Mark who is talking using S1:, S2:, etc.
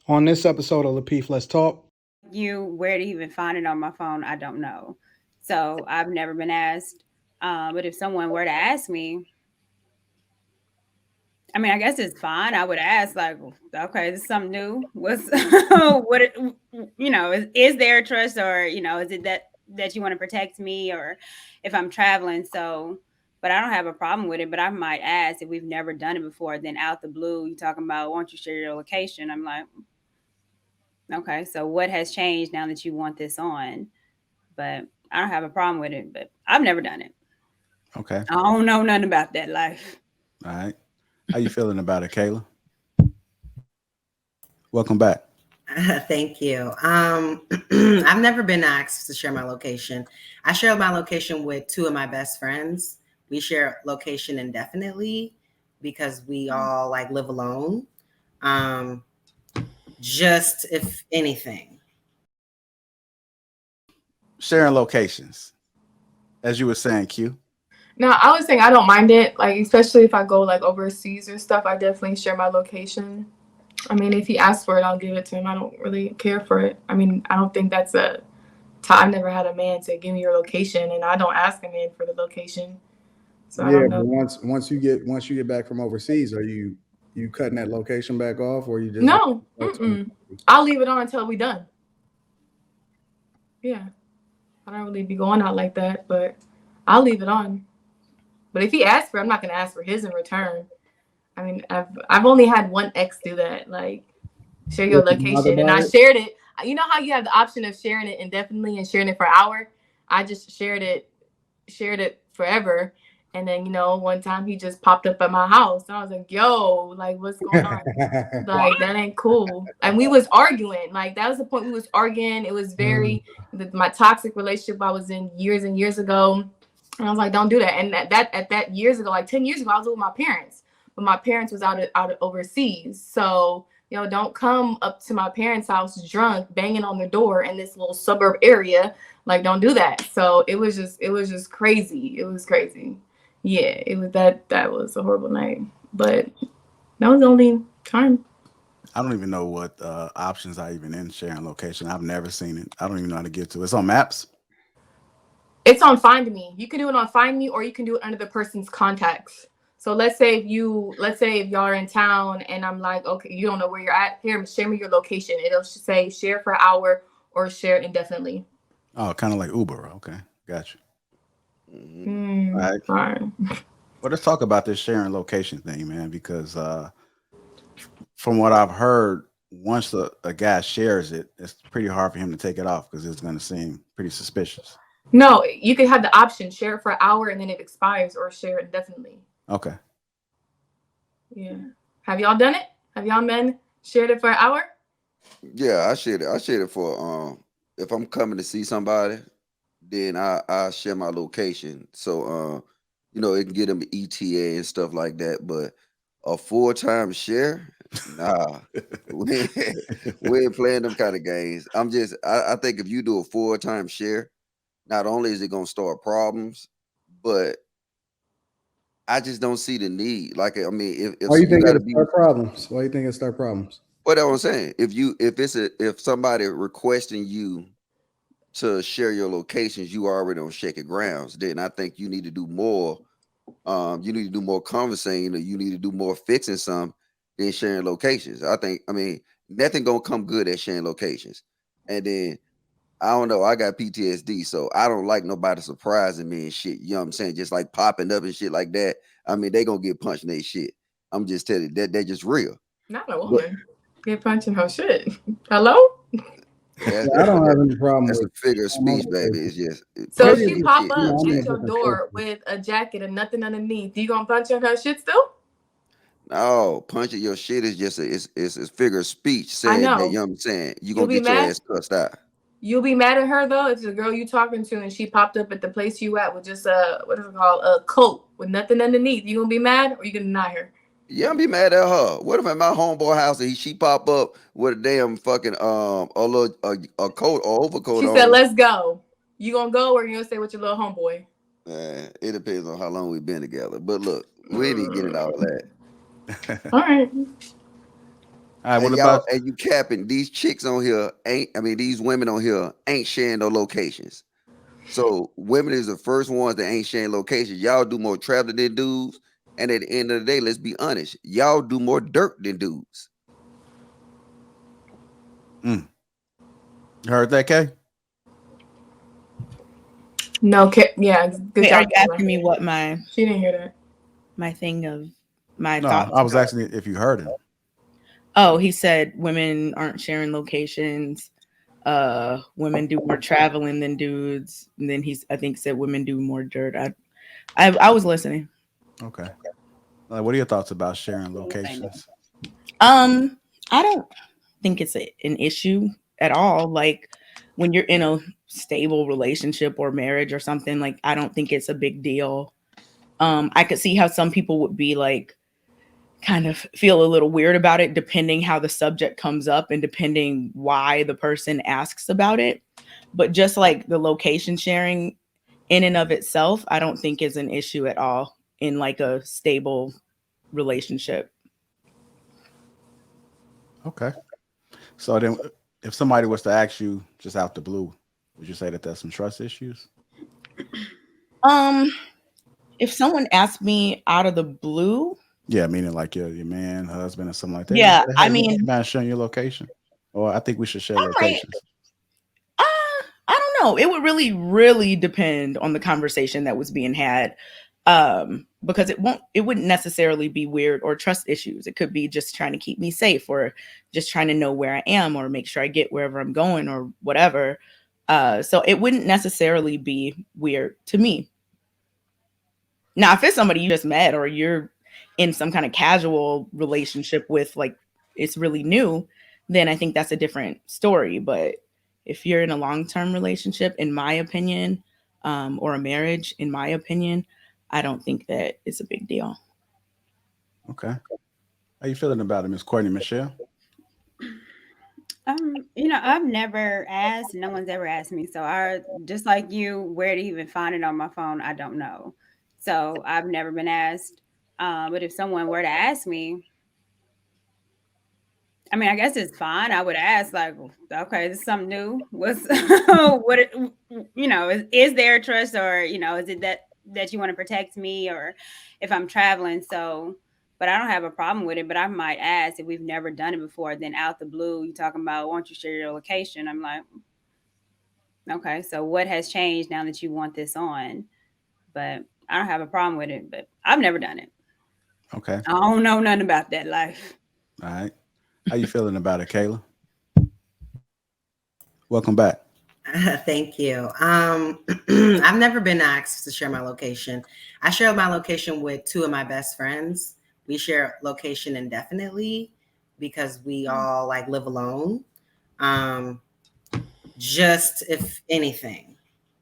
S1: On this episode of Lapeef, Let's Talk.
S2: Where to even find it on my phone, I don't know. So I've never been asked. But if someone were to ask me, I mean, I guess it's fine. I would ask, like, okay, this is something new. What's is there a trust, or is it that you want to protect me, or if I'm traveling? So, but I don't have a problem with it. But I might ask if we've never done it before. Then out the blue, you talking about, why don't you share your location? I'm like, okay, so what has changed now that you want this on? But I don't have a problem with it. But I've never done it.
S3: Okay.
S2: I don't know nothing about that life.
S3: All right. How you feeling about it, Kayla? Welcome back.
S4: Thank you. I've never been asked to share my location. I share my location with two of my best friends. We share location indefinitely because we all like live alone. Just if anything.
S3: Sharing locations. As you were saying, Q.
S5: No, I was saying I don't mind it. Like, especially if I go like overseas or stuff, I definitely share my location. I mean, if he asks for it, I'll give it to him. I don't really care for it. I mean, I don't think that's I've never had a man to give me your location, and I don't ask a man for the location.
S1: So yeah, but once you get back from overseas, are you cutting that location back off, or you just
S5: no? I'll leave it on until we're done. Yeah, I don't really be going out like that, but I'll leave it on. But if he asks for it, I'm not gonna ask for his in return. I mean, I've only had one ex do that, like share your location, and I shared it. You know how you have the option of sharing it indefinitely and sharing it for an hour? I just shared it forever. And then, one time he just popped up at my house, and I was like, yo, like, what's going on? Like, that ain't cool. And we was arguing. Like, that was the point. We was arguing. It was very my toxic relationship I was in years and years ago. And I was like, don't do that. And at that years ago, like 10 years ago, I was with my parents. But my parents was out overseas. So, don't come up to my parents' house drunk, banging on the door in this little suburb area. Like, don't do that. So it was just crazy. It was crazy. Yeah, it was that was a horrible night. But that was the only time.
S3: I don't even know what options are even in sharing location. I've never seen it. I don't even know how to get to it. It's on Maps.
S5: It's on Find Me. You can do it on Find Me, or you can do it under the person's contacts. So let's say if y'all are in town and I'm like, okay, you don't know where you're at, here, share me your location. It'll say share for an hour or share indefinitely.
S3: Oh, kind of like Uber. Okay, gotcha.
S5: All right.
S3: Well, let's talk about this sharing location thing, man, because from what I've heard, once a guy shares it, it's pretty hard for him to take it off because it's going to seem pretty suspicious.
S5: No, you can have the option, share it for an hour and then it expires, or share it indefinitely.
S3: Okay.
S5: Yeah. Have y'all done it? Have y'all men shared it for an hour?
S6: Yeah, I shared it. I shared it for if I'm coming to see somebody, then I share my location. So it can get them ETA and stuff like that. But a full-time share, nah. we ain't playing them kind of games. I think if you do a full-time share, not only is it gonna start problems, but I just don't see the need. Like, I mean, if
S1: why you think it start problems? Why you think it start problems?
S6: What I was saying, if somebody requesting you to share your locations, you already on shaky grounds, then I think you need to do more. You need to do more conversating, or you need to do more fixing some than sharing locations. I mean, nothing gonna come good at sharing locations. And then I don't know, I got PTSD, so I don't like nobody surprising me and shit. You know what I'm saying? Just like popping up and shit like that. I mean, they gonna get punched in their shit. I'm just telling you, they're just real.
S5: Not a woman. Get punched in her shit. Hello?
S1: I don't have any problem
S6: with
S1: a
S6: figure of speech, baby. It's just
S5: so if she pop up at your door with a jacket and nothing underneath, you gonna punch her shit still?
S6: No, punching your shit is just it's a figure of speech saying that, you know what I'm saying, you gonna get your ass cussed out.
S5: You'll be mad at her though if the girl you talking to and she popped up at the place you at with just what is it called, a coat with nothing underneath. You gonna be mad or you gonna deny her?
S6: Yeah, I'm be mad at her. What if at my homeboy house and she pop up with a damn fucking a coat or overcoat on?
S5: She said, "Let's go." You gonna go or you gonna stay with your little homeboy?
S6: It depends on how long we've been together. But look, we didn't get it all that.
S5: All right.
S3: All right,
S6: And
S3: what
S6: y'all
S3: about
S6: and you capping these chicks on here these women on here ain't sharing no locations. So women is the first ones that ain't sharing locations. Y'all do more traveling than dudes. And at the end of the day, let's be honest, y'all do more dirt than dudes.
S3: you heard that, Kay?
S5: No, yeah, good
S7: Wait,
S5: job.
S7: are you asking me what
S5: She didn't hear that.
S7: my thing of my
S3: No,
S7: thoughts?
S3: I was
S7: about-
S3: asking if you heard him.
S7: Oh, he said women aren't sharing locations. Women do more traveling than dudes. And then I think said women do more dirt. I was listening.
S3: Okay. What are your thoughts about sharing locations?
S7: I don't think it's an issue at all. Like when you're in a stable relationship or marriage or something, like I don't think it's a big deal. I could see how some people would be like kind of feel a little weird about it, depending how the subject comes up and depending why the person asks about it. But just like the location sharing in and of itself, I don't think is an issue at all in like a stable relationship.
S3: Okay. So then if somebody was to ask you just out the blue, would you say that there's some trust issues?
S7: If someone asked me out of the blue,
S3: Yeah, meaning like your man, husband, or something like that.
S7: Yeah,
S3: Say, hey,
S7: I mean,
S3: you mind sharing your location? Or I think we should share
S7: all right.
S3: locations.
S7: I don't know. It would really, really depend on the conversation that was being had. Because it wouldn't necessarily be weird or trust issues. It could be just trying to keep me safe or just trying to know where I am or make sure I get wherever I'm going or whatever. So it wouldn't necessarily be weird to me. Now, if it's somebody you just met or you're in some kind of casual relationship with, like it's really new, then I think that's a different story. But if you're in a long-term relationship, in my opinion, or a marriage, in my opinion, I don't think that it's a big deal.
S3: Okay. How you feeling about it, Miss Courtney Michelle?
S2: I've never asked. No one's ever asked me. So I just like you, where to even find it on my phone, I don't know. So I've never been asked. But if someone were to ask me, I mean, I guess it's fine. I would ask, like, okay, this is something new. What's is there trust, or is it that you want to protect me, or if I'm traveling? So, but I don't have a problem with it. But I might ask if we've never done it before. Then out the blue, you talking about, won't you share your location? I'm like, okay, so what has changed now that you want this on? But I don't have a problem with it. But I've never done it.
S3: Okay.
S2: I don't know nothing about that life.
S3: All right. How you feeling about it, Kayla? Welcome back.
S4: Thank you. I've never been asked to share my location. I share my location with two of my best friends. We share location indefinitely because we all like live alone. Just if anything.